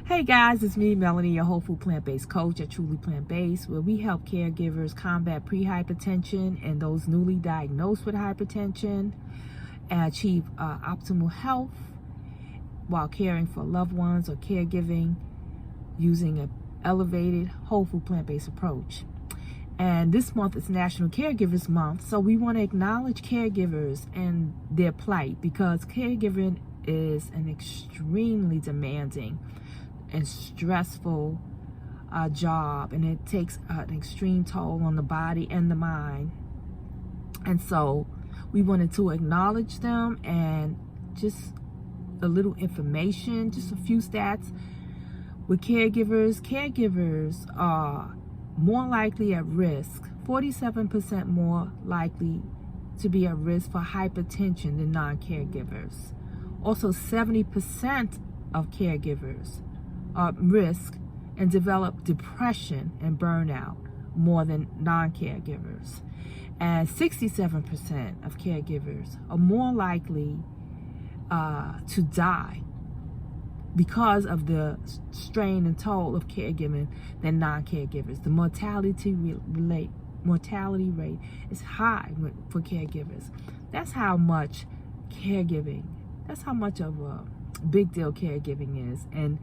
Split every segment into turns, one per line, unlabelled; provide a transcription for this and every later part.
Hey guys, it's me, Melanie, your whole food plant-based coach at Truly Plant-Based, where we help caregivers combat pre-hypertension and those newly diagnosed with hypertension and achieve optimal health while caring for loved ones or caregiving using an elevated whole food plant-based approach. And this month is National Caregivers Month, so we want to acknowledge caregivers and their plight, because caregiving is an extremely demanding and stressful job, and it takes an extreme toll on the body and the mind. And so we wanted to acknowledge them, and just a little information, just a few stats with caregivers are more likely at risk, 47% more likely to be at risk for hypertension than non-caregivers. Also, 70% of caregivers are at risk and develop depression and burnout more than non-caregivers. And 67% of caregivers are more likely to die because of the strain and toll of caregiving than non-caregivers. The mortality rate is high for caregivers. That's how much of a big deal caregiving is. And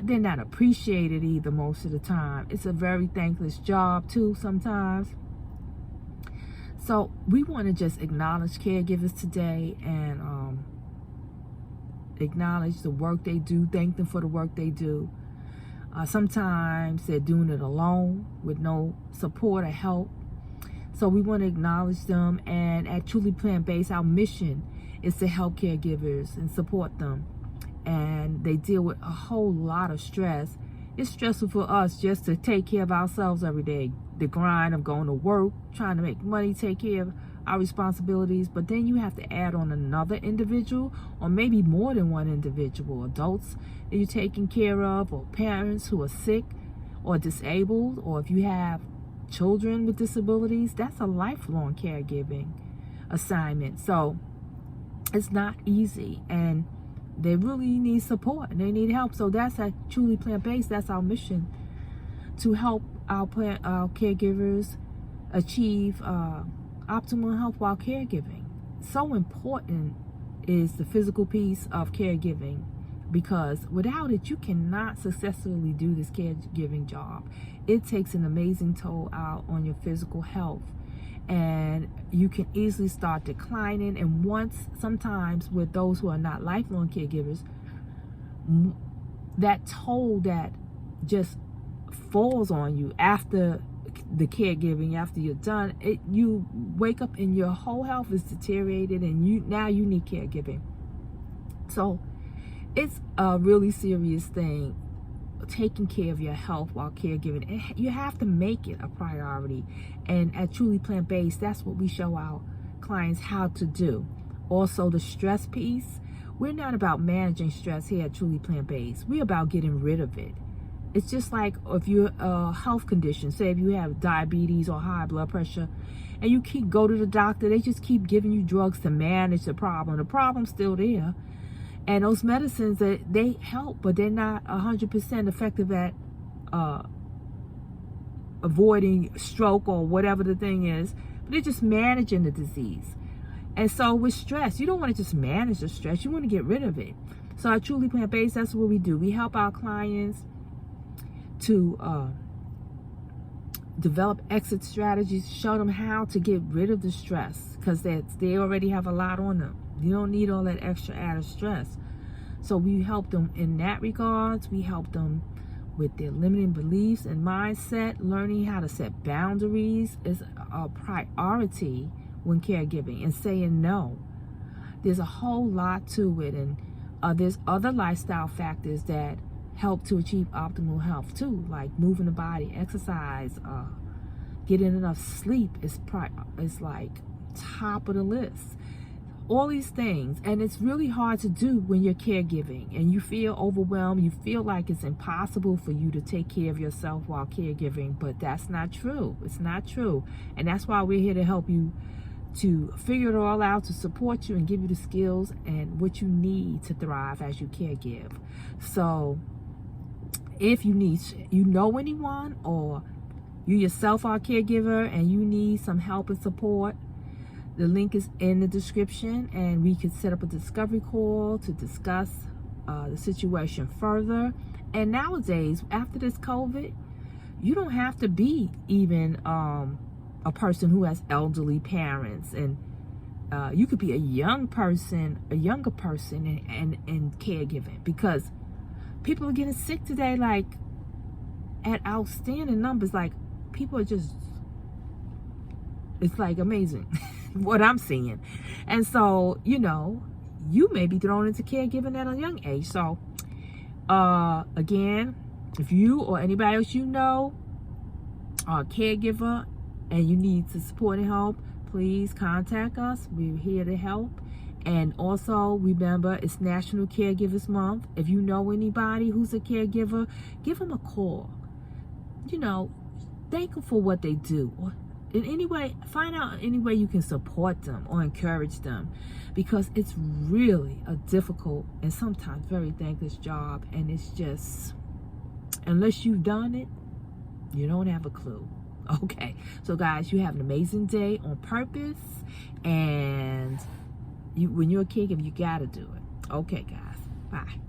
they're not appreciated either most of the time. It's a very thankless job too sometimes. So we want to just acknowledge caregivers today and acknowledge the work they do, thank them for the work they do. Sometimes they're doing it alone with no support or help. So we want to acknowledge them, and at Truly Plant-Based, our mission is to help caregivers and support them. And they deal with a whole lot of stress. It's stressful for us just to take care of ourselves every day. The grind of going to work, trying to make money, take care of our responsibilities, but then you have to add on another individual, or maybe more than one individual, adults that you're taking care of, or parents who are sick or disabled, or if you have children with disabilities. That's a lifelong caregiving assignment. So it's not easy, and they really need support and they need help. So that's at Truly Plant-Based, that's our mission, to help our caregivers achieve optimal health while caregiving. So important is the physical piece of caregiving, because without it, you cannot successfully do this caregiving job. It takes an amazing toll out on your physical health, and you can easily start declining. And sometimes with those who are not lifelong caregivers, that toll that just falls on you after the caregiving, after you're done, you wake up and your whole health is deteriorated, and now you need caregiving. So it's a really serious thing, taking care of your health while caregiving, and you have to make it a priority. And at Truly Plant-Based, that's what we show our clients how to do. Also, the stress piece, we're not about managing stress here at Truly Plant-Based. We're about getting rid of it. It's just like if you're a health condition, say if you have diabetes or high blood pressure, and you go to the doctor, they just keep giving you drugs to manage the problem. The problem's still there. And those medicines, they help, but they're not 100% effective at avoiding stroke or whatever the thing is. But they're just managing the disease. And so with stress, you don't want to just manage the stress. You want to get rid of it. So at Truly Plant-Based, that's what we do. We help our clients to develop exit strategies, show them how to get rid of the stress, because they already have a lot on them. You don't need all that extra added stress. So we help them in that regards. We help them with their limiting beliefs and mindset. Learning how to set boundaries is a priority when caregiving, and saying no. There's a whole lot to it, and there's other lifestyle factors that help to achieve optimal health too, like moving the body, exercise, getting enough sleep is like top of the list. All these things, and it's really hard to do when you're caregiving and you feel overwhelmed. You feel like it's impossible for you to take care of yourself while caregiving, but that's not true. It's not true, and that's why we're here to help you to figure it all out, to support you and give you the skills and what you need to thrive as you caregive. So if you know anyone, or you yourself are a caregiver and you need some help and support, the link is in the description, and we could set up a discovery call to discuss the situation further. And nowadays, after this COVID, you don't have to be even a person who has elderly parents, and you could be a younger person and caregiving, because people are getting sick today, like at outstanding numbers. Like, people are just, it's like amazing what I'm seeing. And so, you know, you may be thrown into caregiving at a young age. So again, if you or anybody else you know are a caregiver and you need to support and help, please contact us. We're here to help. And also, remember, it's National Caregivers Month. If you know anybody who's a caregiver, give them a call. You know, thank them for what they do. In any way, find out any way you can support them or encourage them, because it's really a difficult and sometimes very thankless job. And it's just, unless you've done it, you don't have a clue. Okay, so guys, you have an amazing day on purpose, and when you're a caregiver, you gotta do it. Okay, guys, bye.